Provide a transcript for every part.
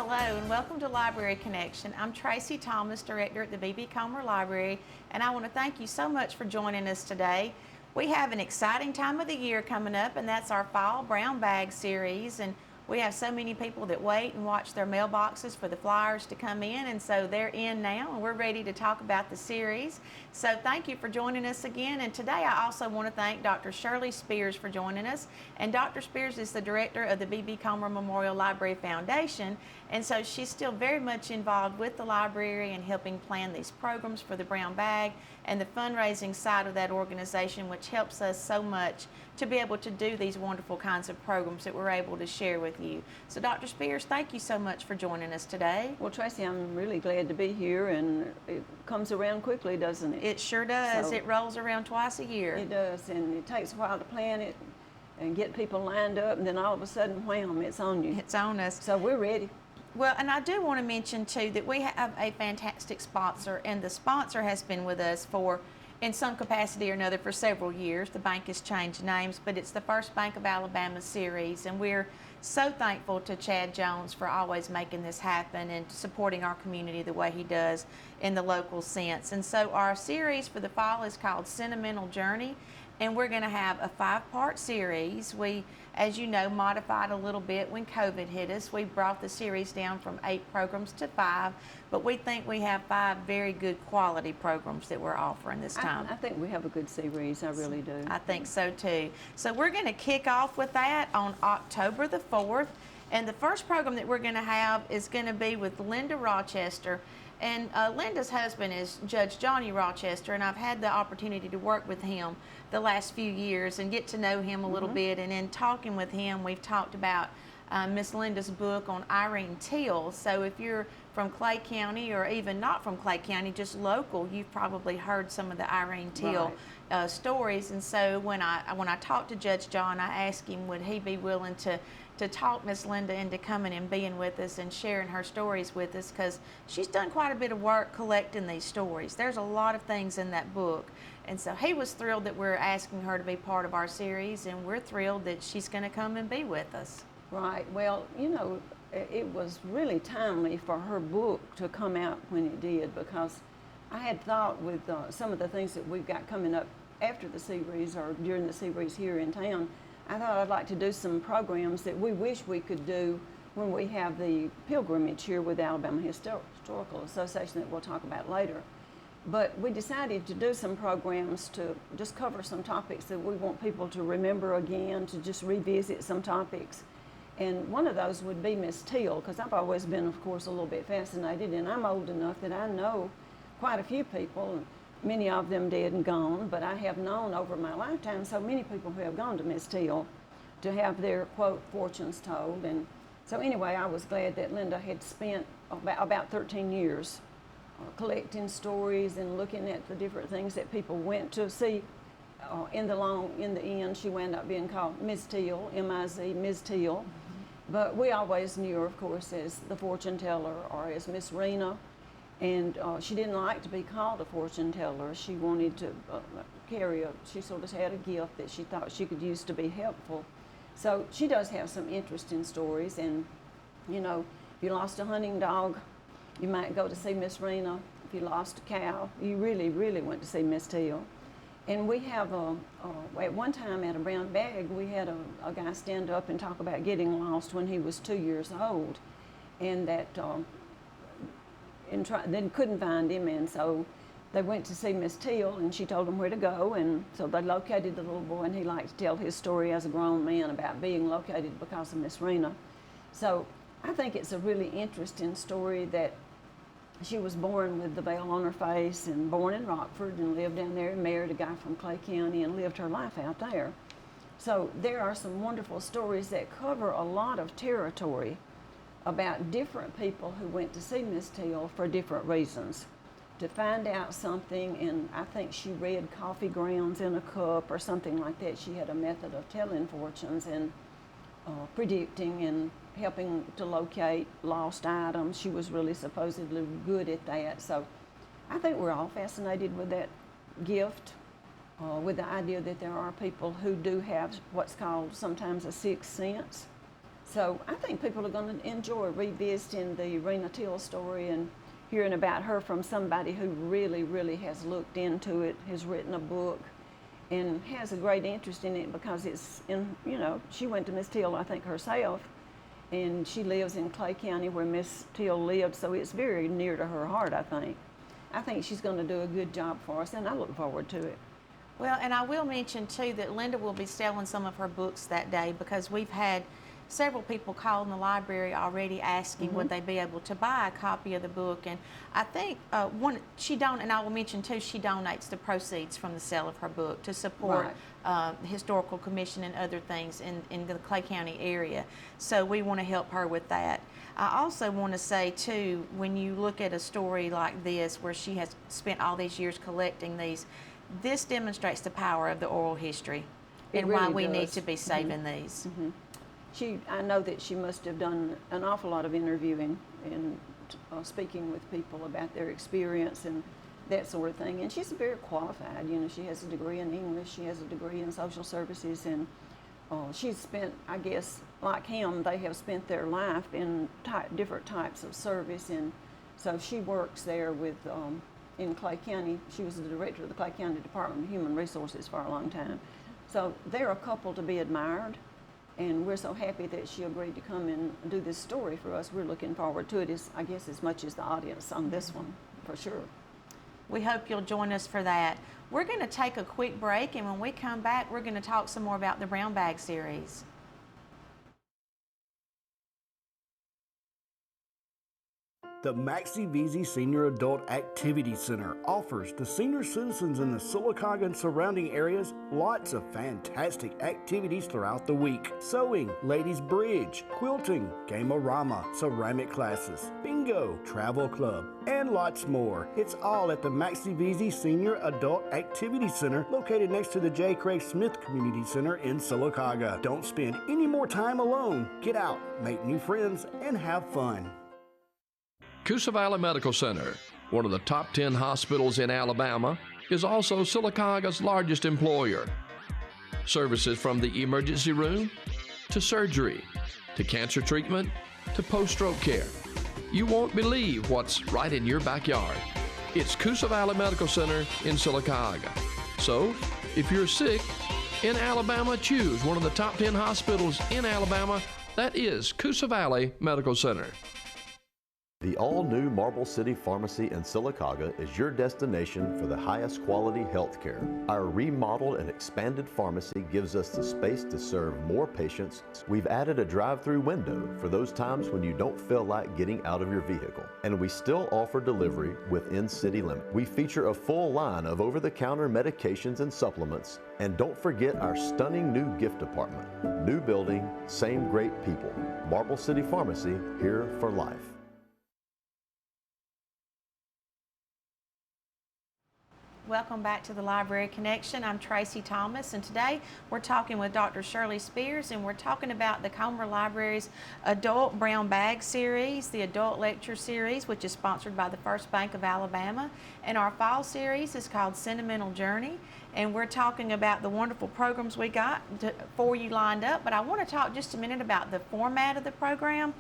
Hello and welcome to Library Connection. I'm Tracey Thomas, Director at the B.B. Comer Library, and I want to thank you so much for joining us today. We have an exciting time of the year coming up, and that's our Fall Brown Bag Series, and we have so many people that wait and watch their mailboxes for the flyers to come in, and so they're in now, and we're ready to talk about the series. So thank you for joining us again, and today I also want to thank Dr. Shirley Spears for joining us, and Dr. Spears is the director of the B.B. Comer Memorial Library Foundation, and so she's still very much involved with the library and helping plan these programs for the Brown Bag and the fundraising side of that organization, which helps us so much to be able to do these wonderful kinds of programs that we're able to share with you. So Dr. Spears, thank you so much for joining us today. Well, Tracey, I'm really glad to be here, and it comes around quickly, doesn't it? It sure does. It rolls around twice a year. It does, and it takes a while to plan it and get people lined up, and then all of a sudden, wham, it's on you. It's on us. So we're ready. Well, and I do want to mention too that we have a fantastic sponsor, and the sponsor has been with us for, in some capacity or another, for several years. The bank has changed names, but it's the First Bank of Alabama series, and we're so thankful to Chad Jones for always making this happen and supporting our community the way he does in the local sense. And so our series for the fall is called Sentimental Journey, and we're going to have a 5-part series. We, as you know, modified a little bit when COVID hit us. We brought the series down from 8 programs to 5, but we think we have 5 very good quality programs that we're offering this time. I think we have a good series, I really do. I think so too. So we're going to kick off with that on October the 4th, and the first program that we're going to have is going to be with Linda Rochester. And Linda's husband is Judge Johnny Rochester, and I've had the opportunity to work with him the last few years and get to know him a little bit. And in talking with him, we've talked about Miss Linda's book on Irene Till. So if you're from Clay County, or even not from Clay County, just local, you've probably heard some of the Irene Till stories. And so when I talked to Judge John, I asked him would he be willing to talk Miss Linda into coming and being with us and sharing her stories with us, because she's done quite a bit of work collecting these stories. There's a lot of things in that book, and so he was thrilled that we're asking her to be part of our series, and we're thrilled that she's going to come and be with us. Right. Well, you know, it was really timely for her book to come out when it did, because I had thought with some of the things that we've got coming up after the series or during the series here in town, I thought I'd like to do some programs that we wish we could do when we have the pilgrimage here with Alabama Historical Association that we'll talk about later. But we decided to do some programs to just cover some topics that we want people to remember again, to just revisit some topics. And one of those would be Miss Till, because I've always been, of course, a little bit fascinated, and I'm old enough that I know quite a few people, many of them dead and gone, but I have known over my lifetime so many people who have gone to Miss Till to have their, quote, fortunes told. And so anyway, I was glad that Linda had spent about 13 years collecting stories and looking at the different things that people went to see. In the end, she wound up being called Miss Till, M-I-Z, Ms. Till. But we always knew her, of course, as the fortune teller or as Miss Rena. And she didn't like to be called a fortune teller. She wanted to she sort of had a gift that she thought she could use to be helpful. So she does have some interesting stories. And, you know, if you lost a hunting dog, you might go to see Miss Rena. If you lost a cow, you really, really went to see Miss Till. And we have at one time at a Brown Bag, we had a guy stand up and talk about getting lost when he was 2 years old, and that then couldn't find him, and so they went to see Miss Till, and she told them where to go, and so they located the little boy, and he liked to tell his story as a grown man about being located because of Miss Rena. So I think it's a really interesting story that she was born with the veil on her face and born in Rockford and lived down there and married a guy from Clay County and lived her life out there. So there are some wonderful stories that cover a lot of territory about different people who went to see Miss Till for different reasons. To find out something, and I think she read coffee grounds in a cup or something like that. She had a method of telling fortunes and predicting and helping to locate lost items. She was really supposedly good at that. So I think we're all fascinated with that gift, with the idea that there are people who do have what's called sometimes a sixth sense. So I think people are going to enjoy revisiting the Rena Till story and hearing about her from somebody who really, really has looked into it, has written a book, and has a great interest in it because it's in, you know, she went to Miss Till, I think, herself, and she lives in Clay County where Miss Till lived, so it's very near to her heart, I think. I think she's going to do a good job for us, and I look forward to it. Well, and I will mention too that Linda will be selling some of her books that day, because we've had several people call in the library already asking would they be able to buy a copy of the book. And I think and I will mention too, she donates the proceeds from the sale of her book to support the Historical Commission and other things in the Clay County area. So we want to help her with that. I also want to say too, when you look at a story like this where she has spent all these years collecting these, this demonstrates the power of the oral history and really why we does. need to be saving these. I know that she must have done an awful lot of interviewing and speaking with people about their experience and that sort of thing. And she's very qualified. You know, she has a degree in English, she has a degree in social services, and she's spent, I guess, like him, they have spent their life in different types of service. And so she works there with, in Clay County. She was the director of the Clay County Department of Human Resources for a long time. So they're a couple to be admired. And we're so happy that she agreed to come and do this story for us. We're looking forward to it, I guess, as much as the audience on this one, for sure. We hope you'll join us for that. We're going to take a quick break, and when we come back, we're going to talk some more about the Brown Bag series. The Maxie Veazey Senior Adult Activity Center offers the senior citizens in the Sylacauga and surrounding areas lots of fantastic activities throughout the week. Sewing, ladies bridge, quilting, game-o-rama, ceramic classes, bingo, travel club, and lots more. It's all at the Maxie Veazey Senior Adult Activity Center located next to the J. Craig Smith Community Center in Sylacauga. Don't spend any more time alone. Get out, make new friends, and have fun. Coosa Valley Medical Center, one of the top 10 hospitals in Alabama, is also Sylacauga's largest employer. Services from the emergency room to surgery to cancer treatment to post-stroke care. You won't believe what's right in your backyard. It's Coosa Valley Medical Center in Sylacauga. So, if you're sick in Alabama, choose one of the top 10 hospitals in Alabama. That is Coosa Valley Medical Center. The all-new Marble City Pharmacy in Sylacauga is your destination for the highest quality health care. Our remodeled and expanded pharmacy gives us the space to serve more patients. We've added a drive-through window for those times when you don't feel like getting out of your vehicle. And we still offer delivery within city limits. We feature a full line of over-the-counter medications and supplements. And don't forget our stunning new gift department. New building, same great people. Marble City Pharmacy, here for life. Welcome back to the Library Connection. I'm Tracey Thomas, and today we're talking with Dr. Shirley Spears, and we're talking about the Comer Library's Adult Brown Bag series, the Adult Lecture series, which is sponsored by the First Bank of Alabama, and our fall series is called Sentimental Journey, and we're talking about the wonderful programs we got for you lined up. But I want to talk just a minute about the format of the program.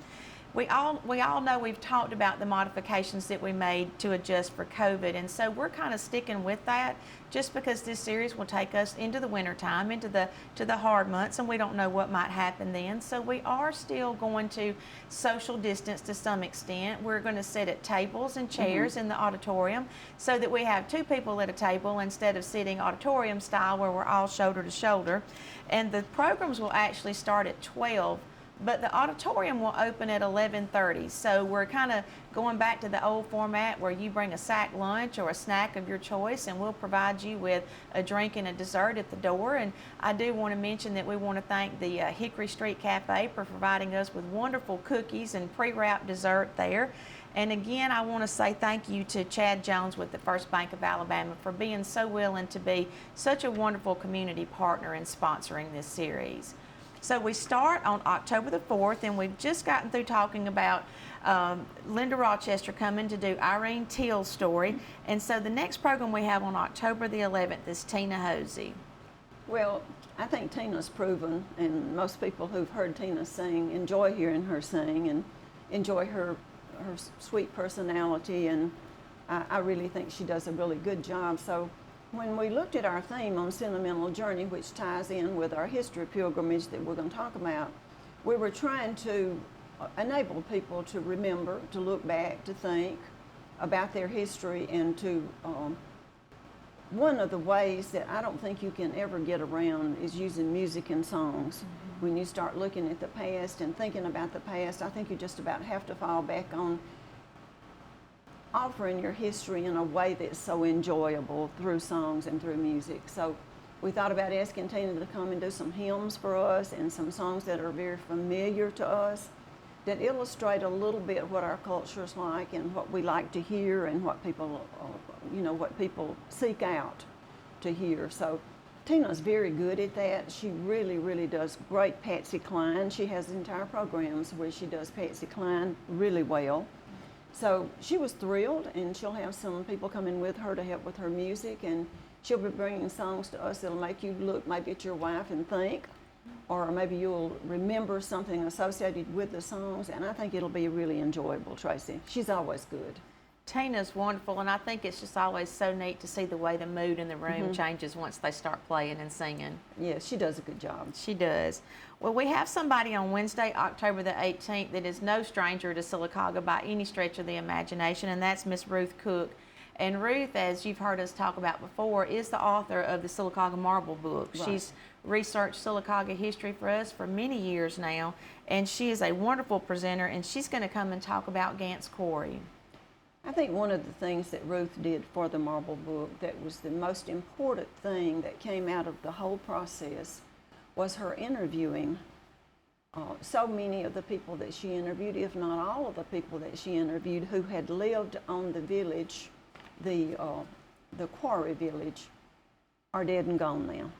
We all know we've talked about the modifications that we made to adjust for COVID, and so we're kind of sticking with that just because this series will take us into the winter time, into the hard months, and we don't know what might happen then. So we are still going to social distance to some extent. We're going to sit at tables and chairs in the auditorium so that we have 2 people at a table instead of sitting auditorium style where we're all shoulder to shoulder. And the programs will actually start at 12. But the auditorium will open at 11:30, so we're kind of going back to the old format where you bring a sack lunch or a snack of your choice, and we'll provide you with a drink and a dessert at the door. And I do want to mention that we want to thank the Hickory Street Cafe for providing us with wonderful cookies and pre-wrapped dessert there. And again, I want to say thank you to Chad Jones with the First Bank of Alabama for being so willing to be such a wonderful community partner in sponsoring this series. So we start on October the 4th, and we've just gotten through talking about Linda Rochester coming to do Irene Till's story. And so the next program we have on October the 11th is Tina Hosey. Well, I think Tina's proven, and most people who've heard Tina sing enjoy hearing her sing and enjoy her sweet personality, and I really think she does a really good job. So when we looked at our theme on Sentimental Journey, which ties in with our history pilgrimage that we're going to talk about, we were trying to enable people to remember, to look back, to think about their history, and to one of the ways that I don't think you can ever get around is using music and songs. Mm-hmm. When you start looking at the past and thinking about the past, I think you just about have to fall back on offering your history in a way that's so enjoyable through songs and through music. So we thought about asking Tina to come and do some hymns for us and some songs that are very familiar to us that illustrate a little bit what our culture is like and what we like to hear and what people, what people seek out to hear. So Tina's very good at that. She really, really does great Patsy Cline. She has entire programs where she does Patsy Cline really well. So she was thrilled, and she'll have some people coming with her to help with her music, and she'll be bringing songs to us that'll make you look maybe at your wife and think, or maybe you'll remember something associated with the songs, and I think it'll be really enjoyable, Tracey. She's always good. Tina's wonderful, and I think it's just always so neat to see the way the mood in the room changes once they start playing and singing. Yes, she does a good job. She does. Well, we have somebody on Wednesday, October the 18th, that is no stranger to Sylacauga by any stretch of the imagination, and that's Miss Ruth Cook. And Ruth, as you've heard us talk about before, is the author of the Sylacauga Marble book. Right. She's researched Sylacauga history for us for many years now, and she is a wonderful presenter, and she's going to come and talk about Gant's Quarry. I think one of the things that Ruth did for the Marble book that was the most important thing that came out of the whole process was her interviewing so many of the people that she interviewed, if not all of the people that she interviewed, who had lived on the village, the quarry village, are dead and gone now.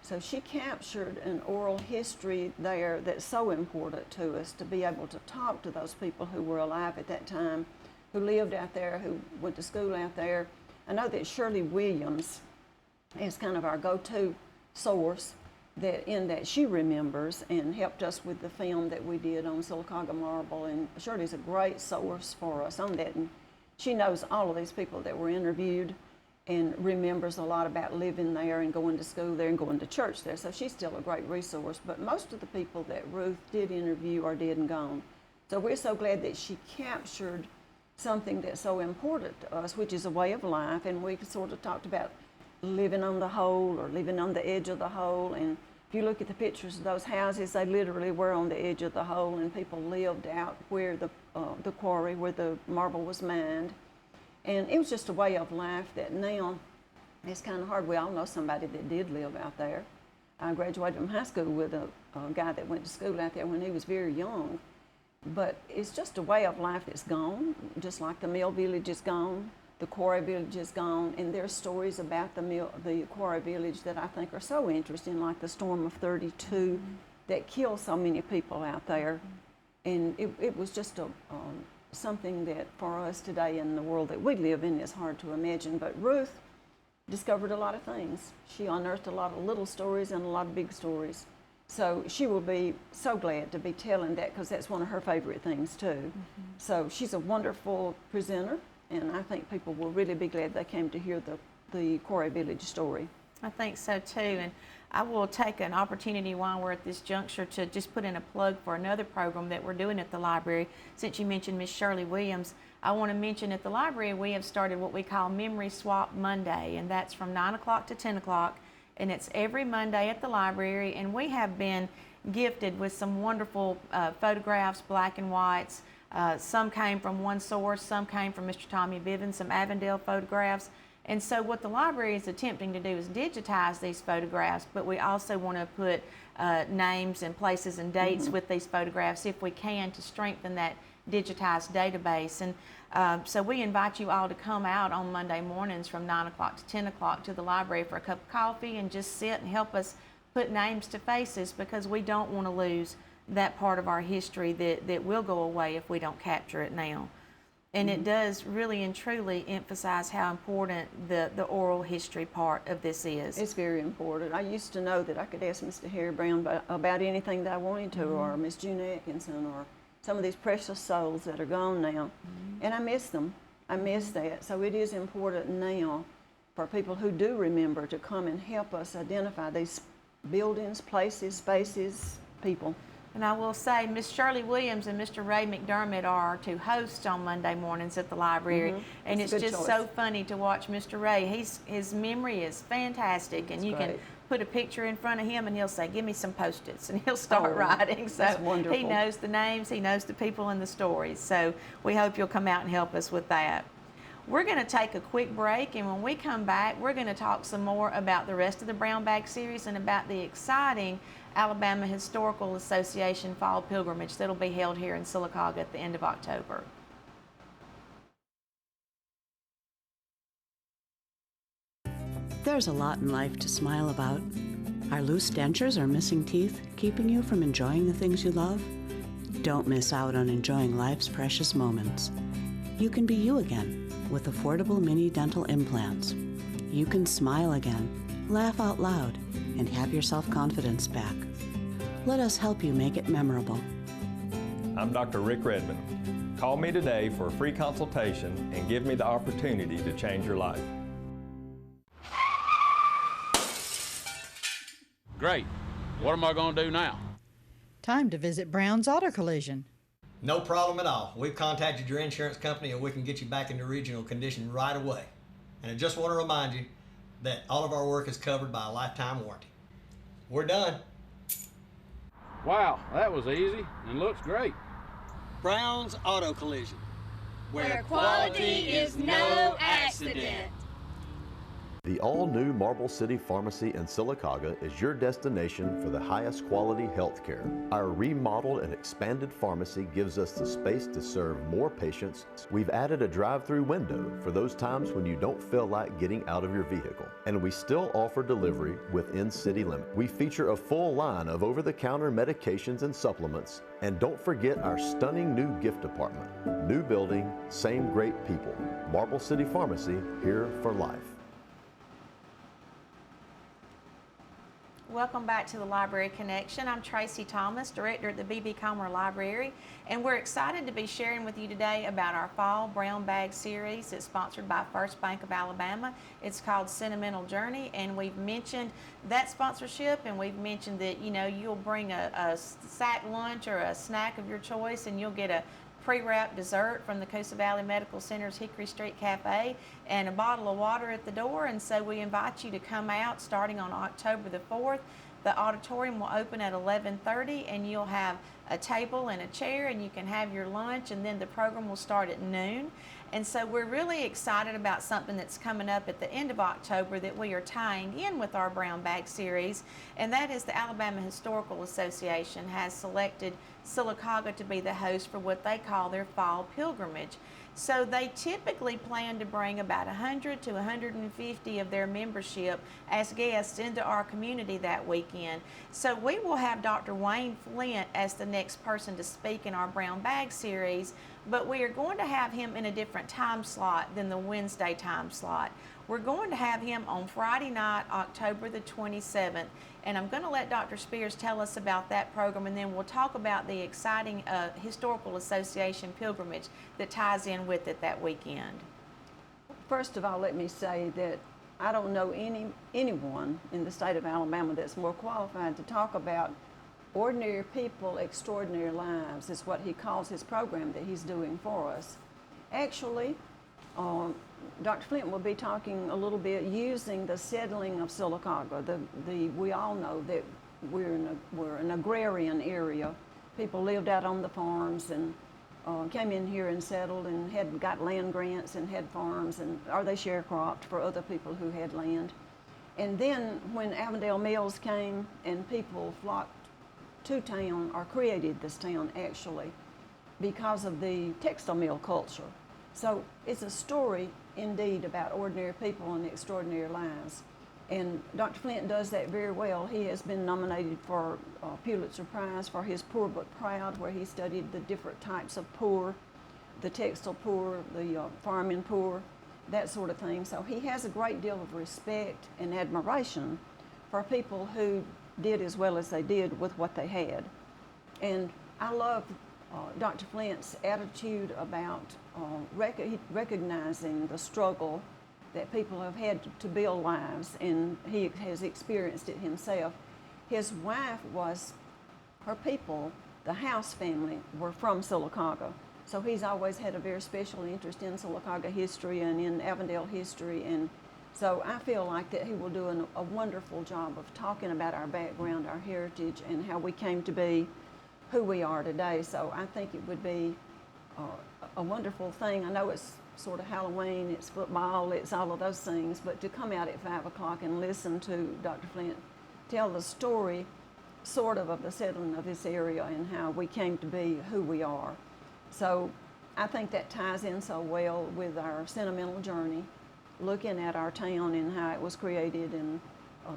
So she captured an oral history there that's so important to us, to be able to talk to those people who were alive at that time, who lived out there, who went to school out there. I know that Shirley Williams is kind of our go-to source that she remembers and helped us with the film that we did on Sylacauga Marble, and Shirley's a great source for us on that, and she knows all of these people that were interviewed and remembers a lot about living there and going to school there and going to church there, so she's still a great resource. But most of the people that Ruth did interview are dead and gone. So we're so glad that she captured something that's so important to us, which is a way of life, and we sort of talked about living on the hole or living on the edge of the hole. And if you look at the pictures of those houses, they literally were on the edge of the hole, and people lived out where the quarry, where the marble was mined. And it was just a way of life that now it's kind of hard. We all know somebody that did live out there. I graduated from high school with a guy that went to school out there when he was very young. But it's just a way of life that's gone, just like the mill village is gone, the quarry village is gone, and there's stories about the quarry village that I think are so interesting, like the storm of 32 that killed so many people out there. And it was just something that for us today in the world that we live in is hard to imagine. But Ruth discovered a lot of things. She unearthed a lot of little stories and a lot of big stories. So she will be so glad to be telling that, because that's one of her favorite things too. So she's a wonderful presenter, and I think people will really be glad they came to hear the Quarry Village story. I think so too, and I will take an opportunity while we're at this juncture to just put in a plug for another program that we're doing at the library. Since you mentioned Miss Shirley Williams, I want to mention at the library we have started what we call Memory Swap Monday, and that's from 9 o'clock to 10 o'clock. And it's every Monday at the library, and we have been gifted with some wonderful photographs, black and whites. Some came from one source, some came from Mr. Tommy Bivens, some Avondale photographs. And so what the library is attempting to do is digitize these photographs, but we also want to put names and places and dates with these photographs if we can, to strengthen that digitized database. And so we invite you all to come out on Monday mornings from 9 o'clock to 10 o'clock to the library for a cup of coffee and just sit and help us put names to faces, because we don't want to lose that part of our history that will go away if we don't capture it now. And it does really and truly emphasize how important the oral history part of this is. It's very important. I used to know that I could ask Mr. Harry Brown about anything that I wanted to, or Miss June Atkinson, or some of these precious souls that are gone now. And I miss them. I miss that. So it is important now for people who do remember to come and help us identify these buildings, places, spaces, people. And I will say, Miss Shirley Williams and Mr. Ray McDermott are our two hosts on Monday mornings at the library. And That's it's a good just choice. so funny to watch Mr. Ray. His memory is fantastic, and you can great. put a picture in front of him and he'll say, give me some Post-its, and he'll start Oh, writing. So that's wonderful. he knows the names, he knows the people and the stories. So we hope you'll come out and help us with that. We're going to take a quick break, and when we come back, we're going to talk some more about the rest of the Brown Bag series and about the exciting Alabama Historical Association Fall Pilgrimage that'll be held here in Sylacauga at the end of October. There's a lot in life to smile about. Are loose dentures or missing teeth keeping you from enjoying the things you love? Don't miss out on enjoying life's precious moments. You can be you again with affordable mini dental implants. You can smile again, laugh out loud, and have your self-confidence back. Let us help you make it memorable. I'm Dr. Rick Redmond. Call me today for a free consultation and give me the opportunity to change your life. Great. What am I going to do now? Time to visit Brown's Auto Collision. No problem at all. We've contacted your insurance company and we can get you back into original condition right away. And I just want to remind you that all of our work is covered by a lifetime warranty. We're done. Wow, that was easy and looks great. Brown's Auto Collision. Where quality is no accident. The all-new Marble City Pharmacy in Sylacauga is your destination for the highest quality health care. Our remodeled and expanded pharmacy gives us the space to serve more patients. We've added a drive-through window for those times when you don't feel like getting out of your vehicle. And we still offer delivery within city limits. We feature a full line of over-the-counter medications and supplements. And don't forget our stunning new gift department. New building, same great people. Marble City Pharmacy, here for life. Welcome back to the Library Connection. I'm Tracey Thomas, Director at the B.B. Comer Library, and we're excited to be sharing with you today about our Fall Brown Bag series. It's sponsored by First Bank of Alabama. It's called Sentimental Journey, and we've mentioned that sponsorship, and we've mentioned that, you know, you'll bring a sack lunch or a snack of your choice, and you'll get a pre-wrapped dessert from the Coosa Valley Medical Center's Hickory Street Cafe and a bottle of water at the door. And so we invite you to come out starting on October the 4th. The auditorium will open at 11:30 and you'll have a table and a chair and you can have your lunch, and then the program will start at noon. And so we're really excited about something that's coming up at the end of October that we are tying in with our Brown Bag series, and that is the Alabama Historical Association has selected Sylacauga to be the host for what they call their Fall Pilgrimage. So they typically plan to bring about 100 to 150 of their membership as guests into our community that weekend. So we will have Dr. Wayne Flint as the next person to speak in our Brown Bag series, but we are going to have him in a different time slot than the Wednesday time slot. We're going to have him on Friday night, October the 27th, and I'm going to let Dr. Spears tell us about that program, and then we'll talk about the exciting Historical Association pilgrimage that ties in with it that weekend. First of all, let me say that I don't know anyone in the state of Alabama that's more qualified to talk about ordinary people, extraordinary lives, is what he calls his program that he's doing for us. Actually, Dr. Flint will be talking a little bit using the settling of Sylacauga. We all know that we're an agrarian area. People lived out on the farms and came in here and settled and had got land grants and had farms, or they sharecropped for other people who had land. And then when Avondale Mills came and people flocked to town, or created this town actually, because of the textile mill culture. So it's a story indeed about ordinary people and extraordinary lives. And Dr. Flint does that very well. He has been nominated for a Pulitzer Prize for his Poor But Proud, where he studied the different types of poor. the textile poor, the farming poor, that sort of thing. So he has a great deal of respect and admiration for people who did as well as they did with what they had. And I love Dr. Flint's attitude about recognizing the struggle that people have had to build lives, and he has experienced it himself. His wife her people, the House family, were from Sylacauga. So he's always had a very special interest in Sylacauga history and in Avondale history. And so I feel like that he will do a wonderful job of talking about our background, our heritage, and how we came to be who we are today. So I think it would be a wonderful thing. I know it's sort of Halloween, it's football, it's all of those things, but to come out at 5 o'clock and listen to Dr. Flint tell the story sort of the settling of this area and how we came to be who we are. So I think that ties in so well with our sentimental journey, looking at our town and how it was created and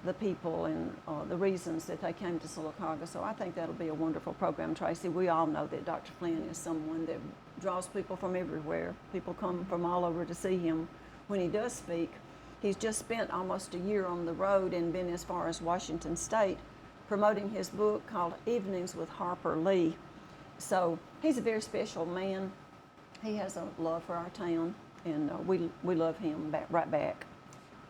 the people and the reasons that they came to Sylacauga. So I think that'll be a wonderful program, Tracey. We all know that Dr. Flint is someone that draws people from everywhere. People come from all over to see him when he does speak. He's just spent almost a year on the road and been as far as Washington State promoting his book called Evenings with Harper Lee. So he's a very special man. He has a love for our town, and we love him right back.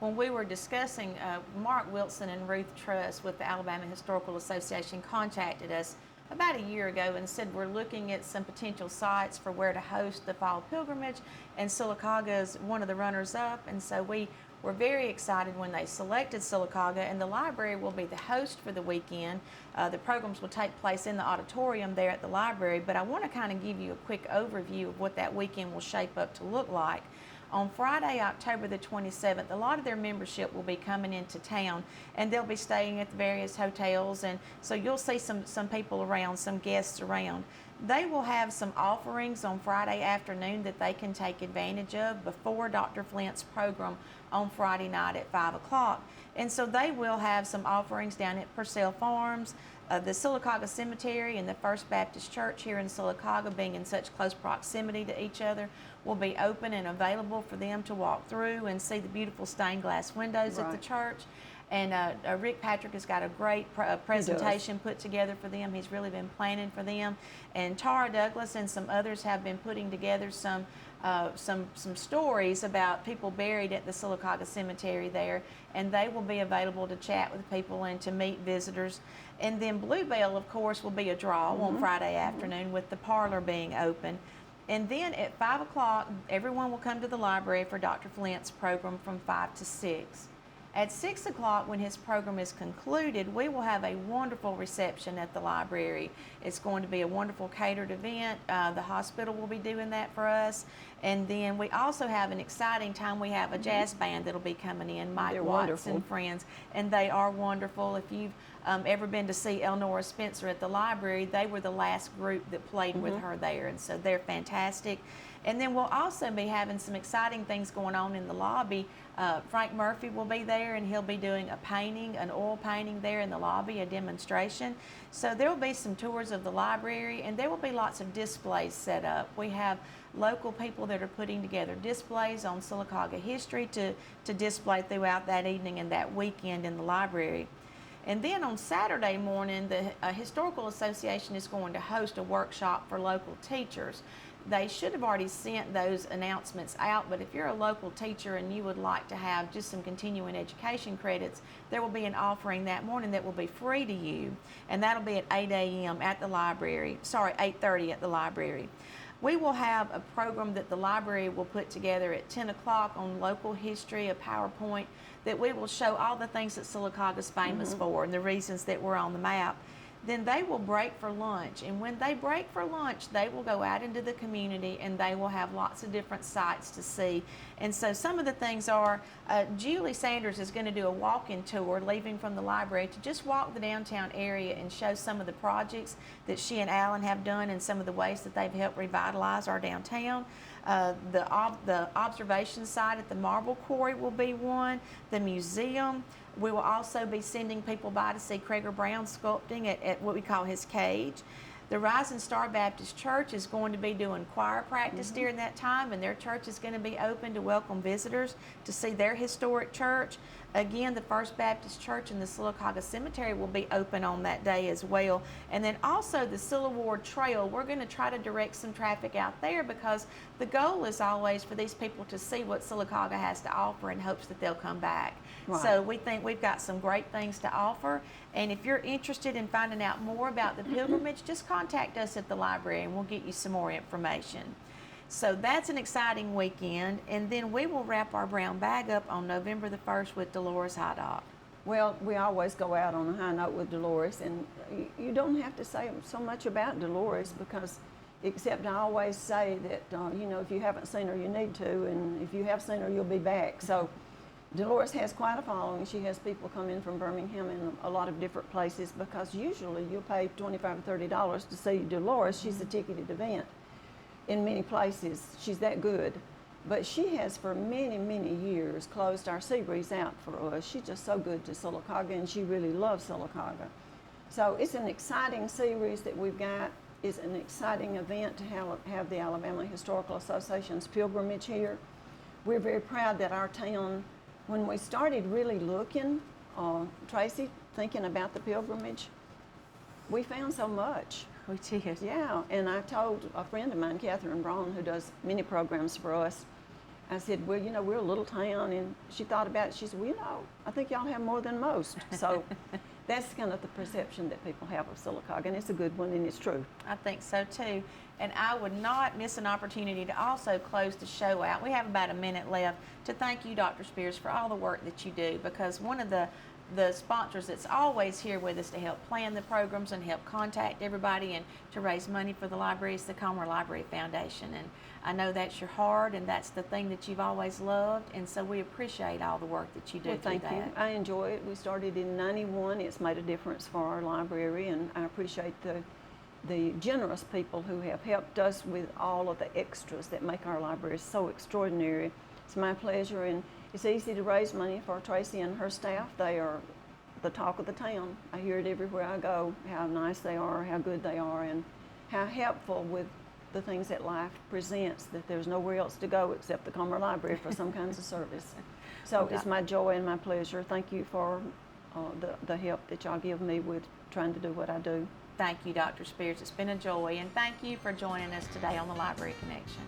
When we were discussing, Mark Wilson and Ruth Truss with the Alabama Historical Association contacted us about a year ago and said we're looking at some potential sites for where to host the fall pilgrimage, and Sylacauga is one of the runners-up, and so we were very excited when they selected Sylacauga, and the library will be the host for the weekend. The programs will take place in the auditorium there at the library, but I want to kind of give you a quick overview of what that weekend will shape up to look like. On Friday, October the 27th, a lot of their membership will be coming into town, and they'll be staying at the various hotels, and so you'll see some people around, some guests around. They will have some offerings on Friday afternoon that they can take advantage of before Dr. Flint's program on Friday night at 5 o'clock. And so they will have some offerings down at Purcell Farms, the Sylacauga Cemetery and the First Baptist Church here in Sylacauga, being in such close proximity to each other, will be open and available for them to walk through and see the beautiful stained glass windows at the church. And Rick Patrick has got a great presentation put together for them. He's really been planning for them. And Tara Douglas and some others have been putting together some stories about people buried at the Sylacauga Cemetery there, and they will be available to chat with people and to meet visitors. And then Bluebell, of course, will be a draw on Friday afternoon with the parlor being open. And then at 5 o'clock, everyone will come to the library for Dr. Flint's program from 5 to 6. At 6 o'clock, when his program is concluded, we will have a wonderful reception at the library. It's going to be a wonderful catered event. The hospital will be doing that for us. And then we also have an exciting time. We have a jazz band that'll be coming in, Mike Watts and friends, and they are wonderful. If you've ever been to see Elnora Spencer at the library, they were the last group that played with her there, and so they're fantastic. And then we'll also be having some exciting things going on in the lobby. Frank Murphy will be there, and he'll be doing a painting, an oil painting there in the lobby, a demonstration. So there will be some tours of the library, and there will be lots of displays set up. We have local people that are putting together displays on Sylacauga history to display throughout that evening and that weekend in the library. And then on Saturday morning, the Historical Association is going to host a workshop for local teachers. They should have already sent those announcements out, but if you're a local teacher and you would like to have just some continuing education credits, there will be an offering that morning that will be free to you, and that'll be at 8 a.m. at the library, 8:30 at the library. We will have a program that the library will put together at 10 o'clock on local history, a PowerPoint, that we will show all the things that Sylacauga is famous for and the reasons that we're on the map. Then they will break for lunch, and when they break for lunch, they will go out into the community and they will have lots of different sites to see. And so some of the things are, Julie Sanders is going to do a walk-in tour leaving from the library to just walk the downtown area and show some of the projects that she and Alan have done and some of the ways that they've helped revitalize our downtown. The observation site at the Marble Quarry will be one, the museum. We will also be sending people by to see Craig Brown sculpting at what we call his cage. The Rising Star Baptist Church is going to be doing choir practice during that time, and their church is going to be open to welcome visitors to see their historic church. Again, the First Baptist Church in the Sylacauga Cemetery will be open on that day as well. And then also the Sylaward Trail, we're going to try to direct some traffic out there because the goal is always for these people to see what Sylacauga has to offer in hopes that they'll come back. Right. So we think we've got some great things to offer. And if you're interested in finding out more about the pilgrimage, just contact us at the library and we'll get you some more information. So that's an exciting weekend, and then we will wrap our brown bag up on November the 1st with Dolores High. Well, we always go out on a high note with Dolores, and you don't have to say so much about Dolores because, except I always say that, you know, if you haven't seen her, you need to, and if you have seen her, you'll be back. So Dolores has quite a following. She has people come in from Birmingham and a lot of different places because usually you'll pay $25 or $30 to see Dolores. She's a ticketed event. In many places, she's that good. But she has for many, many years closed our Seabreeze out for us. She's just so good to Sylacauga, and she really loves Sylacauga. So it's an exciting series that we've got. It's an exciting event to have the Alabama Historical Association's pilgrimage here. We're very proud that our town, when we started really looking, Tracey, thinking about the pilgrimage, we found so much. We did. Yeah, and I told a friend of mine, Catherine Braun, who does many programs for us, I said, well, you know, we're a little town, and she thought about it. She said, well, you know, I think y'all have more than most. So that's kind of the perception that people have of Sylacauga, and it's a good one, and it's true. I think so too. And I would not miss an opportunity to also close the show out. We have about a minute left to thank you, Dr. Spears, for all the work that you do, because one of the sponsors that's always here with us to help plan the programs and help contact everybody and to raise money for the library is the Comer Library Foundation. And I know that's your heart, and that's the thing that you've always loved, and so we appreciate all the work that you do. Well, thank you. I enjoy it. We started in '91. It's made a difference for our library, and I appreciate the generous people who have helped us with all of the extras that make our library so extraordinary. It's my pleasure, and it's easy to raise money for Tracey and her staff. They are the talk of the town. I hear it everywhere I go, how nice they are, how good they are, and how helpful with the things that life presents, that there's nowhere else to go except the Comer Library for some kinds of service. So it's my joy and my pleasure. Thank you for the help that y'all give me with trying to do what I do. Thank you, Dr. Spears. It's been a joy, and thank you for joining us today on the Library Connection.